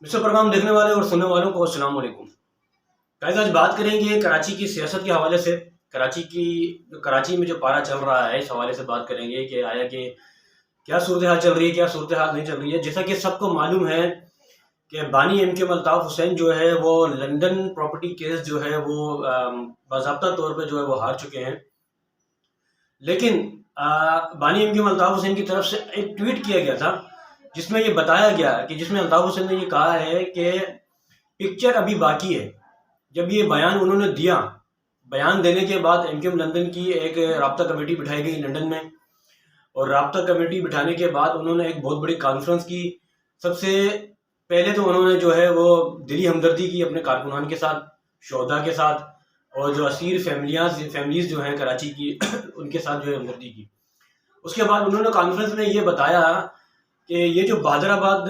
Mister programme देखने वाले और सुनने वालों को अस्सलाम वालेकुम। गाइस, आज बात करेंगे कराची की सियासत के हवाले से। कराची में जो पारा चल रहा है, इस हवाले से बात करेंगे कि आया कि क्या सूरत हाल चल रही है, क्या सूरत हाल नहीं चल रही है। जैसा कि सबको मालूम है कि बानी एमके अल्ताफ हुसैन जो है वो लंदन प्रॉपर्टी केस जो है वो बाज़ाब्ता तौर पर जो है वो हार चुके हैं। लेकिन बानी एमके अल्ताफ हुसैन की तरफ से एक ट्वीट किया गया था जिसमें ये बताया गया कि जिसमें अल्ताफ हुसैन ने ये कहा है कि पिक्चर अभी बाकी है। जब ये बयान उन्होंने दिया, बयान देने के बाद एमकेएम लंदन की एक राब्ता कमेटी बिठाई गई लंदन में, और राब्ता कमेटी बिठाने के बाद उन्होंने एक बहुत बड़ी कॉन्फ्रेंस की। सबसे पहले तो उन्होंने जो है वो दिली हमदर्दी की अपने कारकुनान के साथ, शोहदा के साथ, और जो असीर फैमिलीज जो हैं कराची की उनके साथ जो है हमदर्दी की। उसके बाद उन्होंने कॉन्फ्रेंस में ये बताया कि ये जो बहादराबाद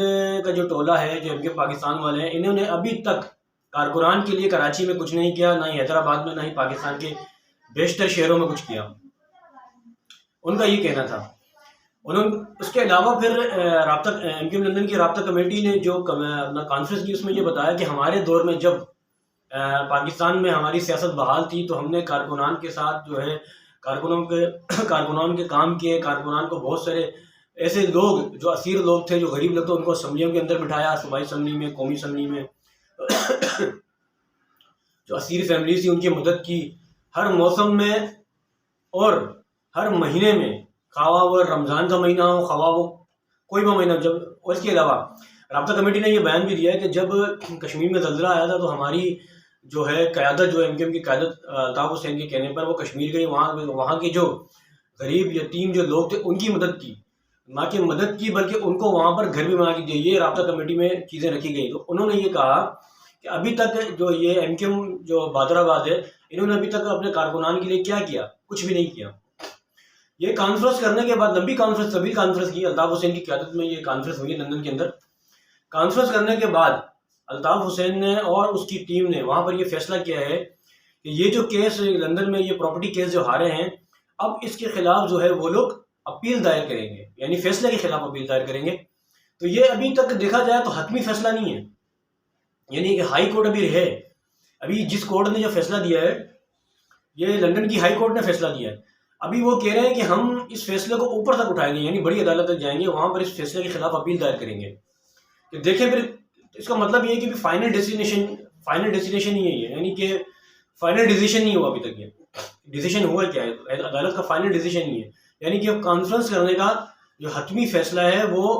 का जो टोला है, जो एमके पाकिस्तान वाले हैं, इन्होंने अभी तक कारकुनान के लिए कराची में कुछ नहीं किया, ना ही हैदराबाद में, ना ही पाकिस्तान के बेशतर शहरों में कुछ किया। उनका ये कहना था। उन्होंने उसके अलावा फिर राब्ता एमके लंदन की राब्ता कमेटी ने जो अपना कॉन्फ्रेंस की, उसमें ये बताया कि हमारे दौर में जब पाकिस्तान में हमारी सियासत बहाल थी तो हमने कारकुनान के साथ जो है कारकुनान के काम किए। कारकुनान को बहुत सारे ऐसे लोग जो असीर लोग थे, जो गरीब लोग थे, उनको असम्बलियों के अंदर बिठाया, सूबाई असम्बली में, कौमी असम्बली में। जो असीर फैमिली थी उनकी मदद की हर मौसम में और हर महीने में, खावा वो रमज़ान का महीना हो, खावा वो कोई भी महीना जब। और इसके अलावा राब्ता कमेटी ने यह बयान भी दिया है कि जब कश्मीर में ज़ल्ज़ला आया था तो हमारी जो है क़यादत, जो एमकेएम की क़यादत अल्ताफ हुसैन के कहने पर वो कश्मीर गई, वहाँ के जो गरीब यतीम जो लोग थे उनकी मदद की, ना कि मदद की बल्कि उनको वहाँ पर घर भी बना के दिए। ये राब्ता कमेटी में चीज़ें रखी गई। तो उन्होंने ये कहा कि अभी तक जो ये एमकेएम जो बहादराबाद है, इन्होंने अभी तक अपने कारकुनान के लिए क्या किया? कुछ भी नहीं किया। ये कॉन्फ्रेंस करने के बाद, लंबी कॉन्फ्रेंस, तभी कॉन्फ्रेंस की, अल्ताफ हुसैन की क़यादत में ये कॉन्फ्रेंस हुई लंदन के अंदर। कॉन्फ्रेंस करने के बाद अल्ताफ हुसैन ने और उसकी टीम ने वहाँ पर ये फैसला किया है कि ये जो केस लंदन में, ये प्रॉपर्टी केस जो हारे हैं, अब इसके खिलाफ जो है वो लोग अपील दायर करेंगे, यानी फैसले के खिलाफ अपील दायर करेंगे। तो ये अभी तक देखा जाए तो हतमी फैसला नहीं है, यानी कि हाई कोर्ट अभी है। अभी जिस कोर्ट ने जो फैसला दिया है, ये लंदन की हाई कोर्ट ने फैसला दिया है। अभी वो कह रहे हैं कि हम इस फैसले को ऊपर तक उठाएंगे, यानी बड़ी अदालत तक जाएंगे, वहां पर इस फैसले के खिलाफ अपील दायर करेंगे। तो देखें फिर इसका मतलब ये है कि फाइनल डेस्टिनेशन ही है, यानी कि फाइनल डिसीजन नहीं हुआ अभी तक। ये डिसीजन हुआ क्या है? अदालत का फाइनल डिसीजन ही है, यानी कि अब कॉन्फ्रेंस करने का जो हतमी फैसला है वो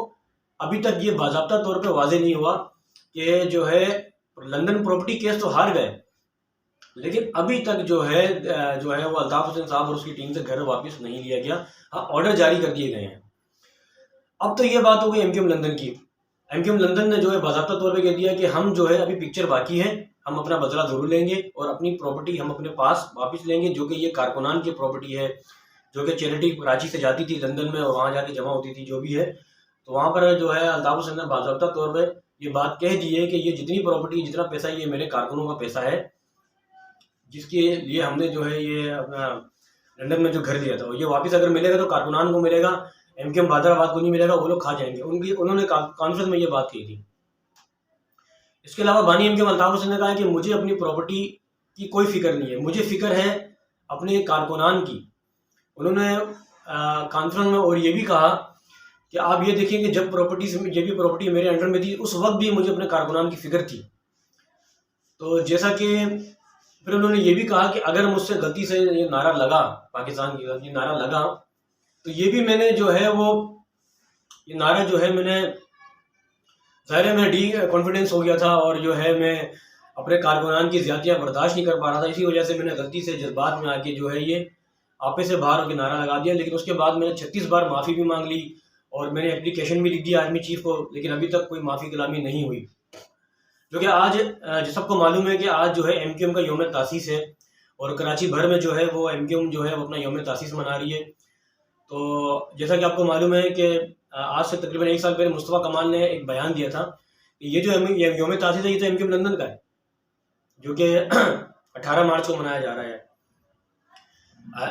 अभी तक ये बाज़ाब्ता तौर पे वाज़ेह नहीं हुआ कि जो है लंदन प्रॉपर्टी केस तो हार गए, लेकिन अभी तक जो है वो अल्ताफ हुसैन साहब और उसकी टीम से घर वापस नहीं लिया गया। हाँ, ऑर्डर जारी कर दिए गए हैं। अब तो ये बात हो गई एमकेएम लंदन की। एमकेएम लंदन ने जो है बाज़ाब्ता तौर पे कह दिया कि हम जो है अभी पिक्चर बाकी है, हम अपना बदला ज़रूर लेंगे और अपनी प्रॉपर्टी हम अपने पास वापस लेंगे, जो कि ये कारकुनान की प्रॉपर्टी है, जो कि चैरिटी कराची से जाती थी लंदन में और वहाँ जाके जमा होती थी, जो भी है। तो वहाँ पर जो है अल्ताफ हुसैन ने बाज़ाब्ता तौर पर ये बात कह दी है कि ये जितनी प्रॉपर्टी, जितना पैसा, ये मेरे कारकुनों का पैसा है, जिसके लिए हमने जो है ये अपना लंदन में जो घर लिया था, ये वापस अगर मिलेगा तो कारकुनान को मिलेगा, एमकेएम बहादराबाद को नहीं मिलेगा, वो लोग खा जाएंगे। उन्होंने कॉन्फ्रेंस में ये बात कही थी। इसके अलावा बानी एमकेएम अल्ताफ हुसैन ने कहा कि मुझे अपनी प्रॉपर्टी की कोई फिक्र नहीं है, मुझे फिक्र है अपने कारकुनान की। उन्होंने कॉन्फ्रेंस में और ये भी कहा कि आप ये देखेंगे जब प्रॉपर्टी मेरे अंडर में थी, उस वक्त भी मुझे अपने कारकुनान की फिक्र थी। तो जैसा कि फिर उन्होंने ये भी कहा कि अगर मुझसे गलती से ये नारा लगा, पाकिस्तान की गलती नारा लगा, तो ये भी मैंने जो है वो ये नारा जो है मैंने, ज़ाहिर है मैं कॉन्फिडेंस हो गया था और जो है मैं अपने कारकुनान की ज़्यादतियाँ बर्दाश्त नहीं कर पा रहा था। इसी वजह से मैंने गलती से जज्बात में आके जो है ये आपे से बाहर होकर नारा लगा दिया। लेकिन उसके बाद मैंने 36 बार माफ़ी भी मांग ली और मैंने एप्लीकेशन भी लिख दी आर्मी चीफ को, लेकिन अभी तक कोई माफ़ी कलामी नहीं हुई। जो कि आज जो सबको मालूम है कि आज जो है एमकेएम का यौम तासीस है और कराची भर में जो है वो एमकेएम जो है वो अपना यौम तासीस मना रही है। तो जैसा कि आपको मालूम है कि आज से तकरीबन 1 साल पहले मुस्तफ़ा कमाल ने एक बयान दिया था कि ये जो यौम तासीस है, ये तो एमकेएम लंदन का है, जो कि 18 मार्च को मनाया जा रहा है।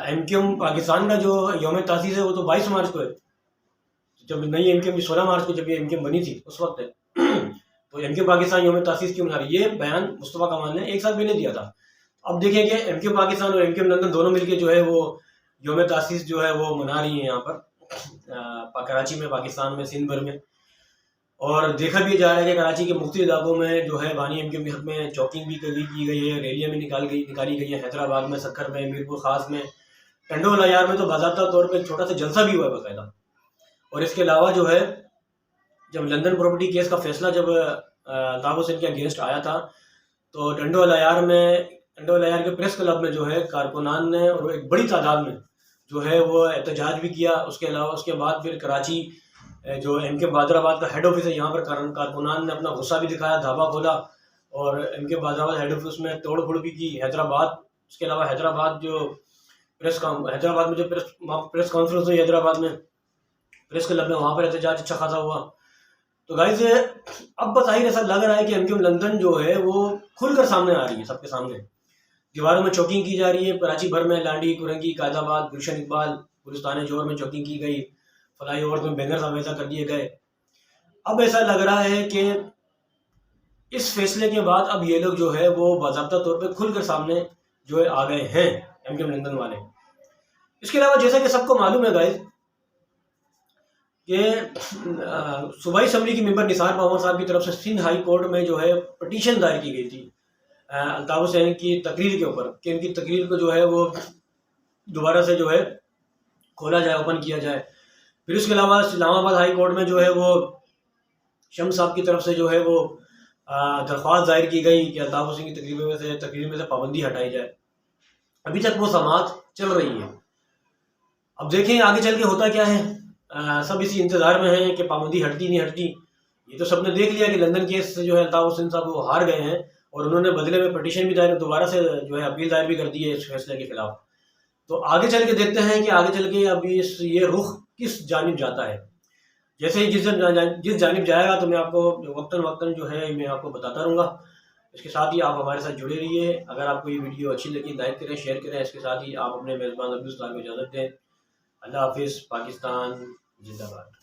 एमकेएम पाकिस्तान का जो यौम तासीस है वो तो 22 मार्च को है, जब नई एमकेएम 16 मार्च को जब ये एमकेएम बनी थी उस वक्त है। तो एमके पाकिस्तान यौम तासीस क्यों मना रही है, ये बयान मुस्तफ़ा कमाल ने एक साल पहले दिया था। अब देखें कि एमके पाकिस्तान और एमके लंदन दोनों मिलकर जो है वो यौम तासीस जो है वो मना रही है यहाँ पर कराची में, पाकिस्तान में, सिंध भर में। और देखा भी जा रहा है कि कराची के मुख्तलिफ इलाकों में जो है बानी एमके के हक में चौकिंग भी की गई है, रैलियाँ भी निकाली गई है। हैदराबाद में, सक्खर में, मीरपुर खास में, टंडो लयार में तो बाज़ाब्ता तौर पर छोटा सा जलसा भी हुआ है बाकायदा। और इसके अलावा जो है जब लंदन प्रॉपर्टी केस का फैसला जब अल्ताफ हुसैन के अगेंस्ट आया था तो टंडो लयार के प्रेस क्लब में जो है कारकुनान ने और एक बड़ी तादाद में जो है वो एहतजाज भी किया। उसके अलावा उसके बाद फिर कराची जो एमके बादराबाद का हेड ऑफिस है, यहाँ पर कारकुनान ने अपना गुस्सा भी दिखाया, धाबा खोला और एमके बादराबाद हेड ऑफिस में तोड़ फोड़ भी की। हैदराबाद, उसके अलावा हैदराबाद में जो प्रेस कॉन्फ्रेंस हुई हैदराबाद में प्रेस क्लब में, वहाँ पर एहतजाज अच्छा खासा हुआ। तो गाइस अब बताइए, ऐसा लग रहा है कि एमके लंदन जो है वो खुलकर सामने आ रही है, सबके सामने दीवारों में चौकिंग की जा रही है। कराची भर में लांडी, कुरंगी, कायदाबाद, गुलशन इकबाल, गुलिस्तान जोर में चौकिंग की गई, फ्लाई ओवर में बैनर आवेजा कर दिए गए। अब ऐसा लग रहा है कि इस फैसले के बाद अब ये लोग जो है वो बाज़ाब्ता तौर पे खुलकर सामने जो है आ गए हैं एमके लंदन वाले। इसके अलावा जैसा कि सबको मालूम है गाइस कि सूबाई असम्बली की मेंबर निसार पावर साहब की तरफ से सिंध हाई कोर्ट में जो है पटिशन दायर की गई थी अल्ताफ हुसैन की तकरीर के ऊपर कि उनकी तकरीर को जो है वो दोबारा से जो है खोला जाए, ओपन किया जाए। फिर उसके अलावा इस्लामाबाद हाई कोर्ट में जो है वो शम्स साहब की तरफ से जो है वो दरख्वास्त दायर की गई कि अल्ताफ हुसैन की तकरीर में से पाबंदी हटाई जाए। अभी तक वो समाअत चल रही है। अब देखें आगे चल के होता क्या है। सब इसी इंतज़ार में हैं कि पाबंदी हटती नहीं हटती। ये तो सबने देख लिया कि लंदन केस से जो है अल्ताफ हुसैन साहब वो हार गए हैं और उन्होंने बदले में पटिशन भी दायर, दोबारा से जो है अपील दायर भी कर दी है इस फैसले के खिलाफ। तो आगे चल के देखते हैं कि आगे चल के अभी ये रुख किस जानिब जाता है। जैसे ही जिस जानिब जाएगा तो मैं आपको वक्तन जो है मैं आपको बताता रहूँगा। इसके साथ ही आप हमारे साथ जुड़े रहिए। अगर आपको ये वीडियो अच्छी लगी लाइक करें, शेयर करें। इसके साथ ही आप अपने मेज़बान अब्दुल सलाम को इजाज़त दें। अल्लाह हाफिज़। पाकिस्तान जिंदाबाद।